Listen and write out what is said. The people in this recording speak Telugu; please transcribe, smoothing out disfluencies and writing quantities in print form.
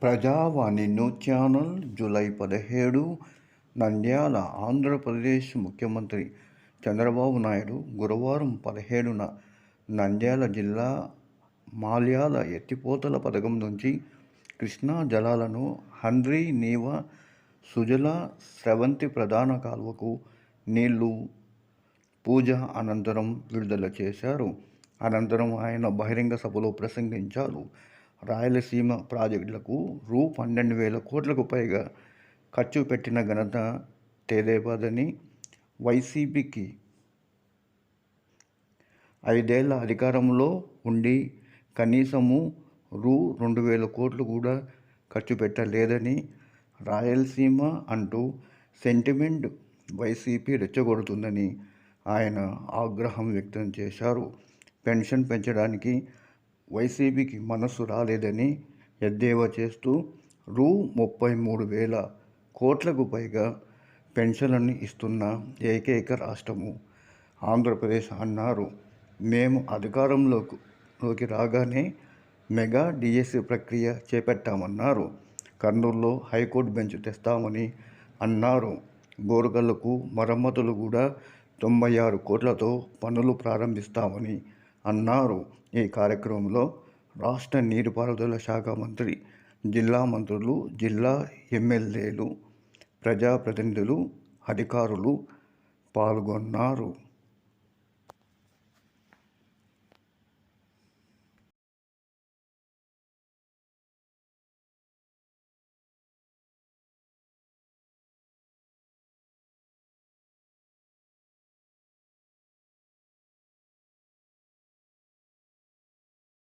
ప్రజావాణి news channel July 17 Nandyal Andhra Pradesh ముఖ్యమంత్రి చంద్రబాబు నాయుడు గురువారం 17న నంద్యాల జిల్లా మాల్యాల ఎత్తిపోతల పథకం నుంచి కృష్ణా జలాలను హంద్రీ నీవ సుజల స్రవంతి ప్రధాన కాలువకు నీళ్లు పూజ అనంతరం విడుదల చేశారు. అనంతరం ఆయన బహిరంగ సభలో ప్రసంగించారు. రాయలసీమ ప్రాజెక్టులకు రూ. 12,000 కోట్లకు పైగా ఖర్చు పెట్టిన ఘనత తెదేపాదని, వైసీపీకి 5 ఏళ్ల అధికారంలో ఉండి కనీసము రూ. 2,000 కోట్లు కూడా ఖర్చు పెట్టలేదని, రాయలసీమ అంటూ సెంటిమెంట్ వైసీపీ రెచ్చగొడుతుందని ఆయన ఆగ్రహం వ్యక్తం చేశారు. పెన్షన్ పెంచడానికి వైసీపీకి మనసు రాలేదని ఎద్దేవా చేస్తూ రూ. 33,000 కోట్లకు పైగా పెన్షన్లను ఇస్తున్న ఏకైక రాష్ట్రము ఆంధ్రప్రదేశ్ అన్నారు. మేము అధికారంలోకి రాగానే మెగా డిఎస్సి ప్రక్రియ చేపట్టామన్నారు. కర్నూలులో హైకోర్టు బెంచ్ తెస్తామని అన్నారు. బోరుగల్లకు మరమ్మతులు కూడా 96 కోట్లతో పనులు ప్రారంభిస్తామని అన్నారు. ఈ కార్యక్రమంలో రాష్ట్ర నీటిపారుదల శాఖ మంత్రి, జిల్లా మంత్రులు, జిల్లా ఎమ్మెల్యేలు, ప్రజాప్రతినిధులు, అధికారులు పాల్గొన్నారు.